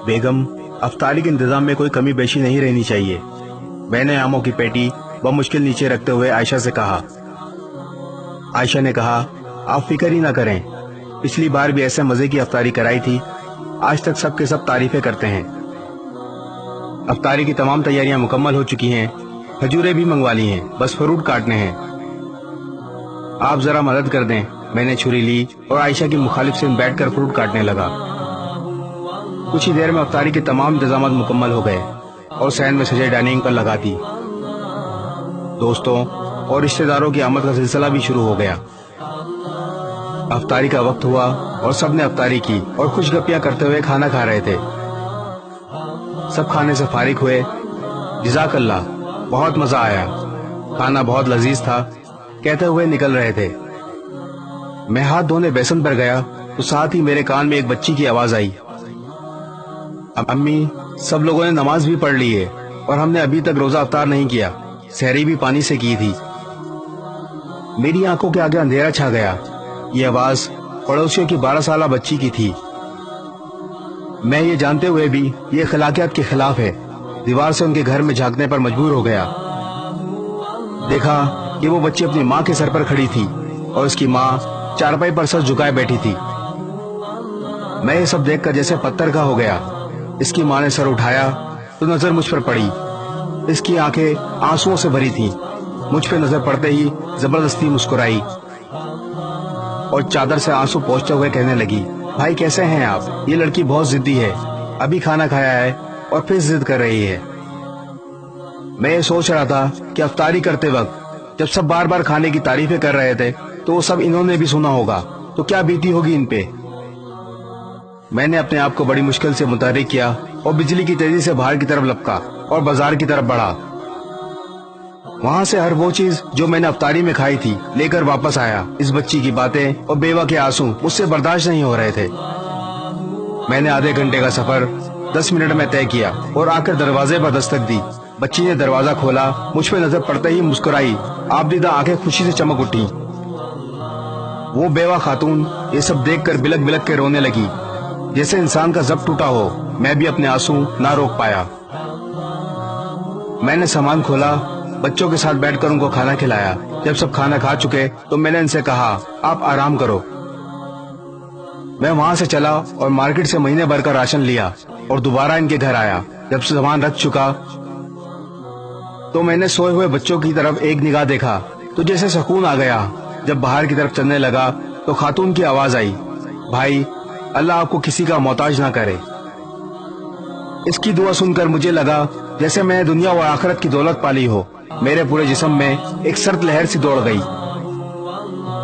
बेगम, अफ्तारी के इंतजाम में कोई कमी बेशी नहीं रहनी चाहिए। मैंने आमों की पेटी बमुश्किल नीचे रखते हुए आयशा से कहा। आयशा ने कहा, आप फिक्र ही ना करें, पिछली बार भी ऐसे मजे की अफ्तारी कराई थी, आज तक सब के सब तारीफें करते हैं। अफ्तारी की तमाम तैयारियां मुकम्मल हो चुकी हैं, खजूरें भी मंगवा ली हैं, बस फ्रूट काटने हैं। आप जरा मदद कर दें। मैंने छुरी ली और आयशा की मुखालिफ से बैठकर फ्रूट काटने लगा। कुछ ही देर में अफ्तारी के तमाम इंतजाम मुकम्मल हो गए और सैन में सजे डाइनिंग पर लगा दी। दोस्तों और रिश्तेदारों की आमद का सिलसिला भी शुरू हो गया। अफ्तारी का वक्त हुआ और सबने अफ्तारी की और खुशगपियां करते हुए खाना खा रहे थे। सब खाने से फारिग हुए। जज़ाकल्लाह, बहुत मजा आया, खाना बहुत लजीज था, कहते हुए निकल रहे थे। मैं हाथ धोने बेसन पर गया तो साथ ही मेरे कान में एक बच्ची की आवाज आई। अम्मी, सब लोगों ने नमाज भी पढ़ ली है और हमने अभी तक रोजा अफ्तार नहीं किया, सहरी भी पानी से की थी। मेरी आंखों के आगे अंधेरा छा गया। ये आवाज पड़ोसियों की 12 साला बच्ची की थी। मैं ये जानते हुए भी ये अखलाकियात के खिलाफ है, दीवार से उनके घर में झांकने पर मजबूर हो गया। देखा कि वो बच्ची अपनी माँ के सर पर खड़ी थी और उसकी माँ चारपाई पर सर झुकाए बैठी थी। मैं ये सब देखकर जैसे पत्थर का हो गया। इसकी माँ ने सर उठाया तो नजर मुझ पर पड़ी। इसकी आंखें आंसुओं से भरी थीं। मुझ पे नजर पड़ते ही जबरदस्ती मुस्कुराई और चादर से आंसू पोंछते हुए कहने लगी, भाई कैसे हैं आप? ये लड़की बहुत जिद्दी है, अभी खाना खाया है और फिर जिद कर रही है। मैं ये सोच रहा था कि अफ्तारी करते वक्त जब सब बार बार खाने की तारीफें कर रहे थे तो वो सब इन्होंने भी सुना होगा तो क्या बीती होगी इन पे। मैंने अपने आप को बड़ी मुश्किल से मुतहर्रिक किया और बिजली की तेजी से बाहर की तरफ लपका और बाजार की तरफ बढ़ा। वहां से हर वो चीज जो मैंने अफ्तारी में खाई थी लेकर वापस आया। इस बच्ची की बातें और बेवा के आंसू मुझसे बर्दाश्त नहीं हो रहे थे। मैंने आधे घंटे का सफर 10 मिनट में तय किया और आकर दरवाजे पर दस्तक दी। बच्ची ने दरवाजा खोला, मुझ पे नजर पड़ते ही मुस्कुराई। आबदीदा आंखें खुशी से चमक उठी। वो बेवा खातून ये सब देखकर बिलक बिलक के रोने लगी, जैसे इंसान का जब्त टूटा हो। मैं भी अपने आंसू ना रोक पाया। मैंने सामान खोला, बच्चों के साथ बैठकर उनको खाना खिलाया। जब सब खाना खा चुके तो मैंने इनसे कहा, आप आराम करो। मैं वहां से चला और मार्केट से महीने भर का राशन लिया और दोबारा इनके घर आया। जब सामान रख चुका तो मैंने सोए हुए बच्चों की तरफ एक निगाह देखा तो जैसे सुकून आ गया। जब बाहर की तरफ चलने लगा तो खातून की आवाज आई, भाई अल्लाह आपको किसी का मोहताज ना करे। इसकी दुआ सुनकर मुझे लगा जैसे मैंने दुनिया और आखिरत की दौलत पाली हो। मेरे पूरे जिस्म में एक सर्द लहर सी दौड़ गई।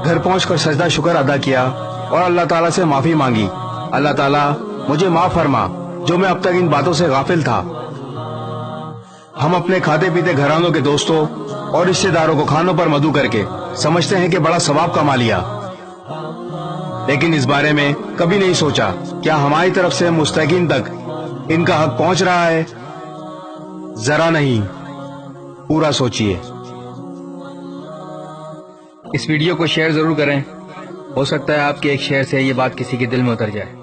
घर पहुंचकर सजदा शुक्र अदा किया और अल्लाह ताला से माफी मांगी। अल्लाह ताला मुझे माफ फरमा जो मैं अब तक इन बातों से गाफिल था। हम अपने खाते पीते घरानों के दोस्तों और रिश्तेदारों को खानों पर मदू करके समझते हैं कि बड़ा सवाब कमा लिया, लेकिन इस बारे में कभी नहीं सोचा क्या हमारी तरफ से मुस्तकीन तक इनका हक पहुंच रहा है। जरा नहीं, पूरा सोचिए। इस वीडियो को शेयर जरूर करें, हो सकता है आपके एक शेयर से ये बात किसी के दिल में उतर जाए।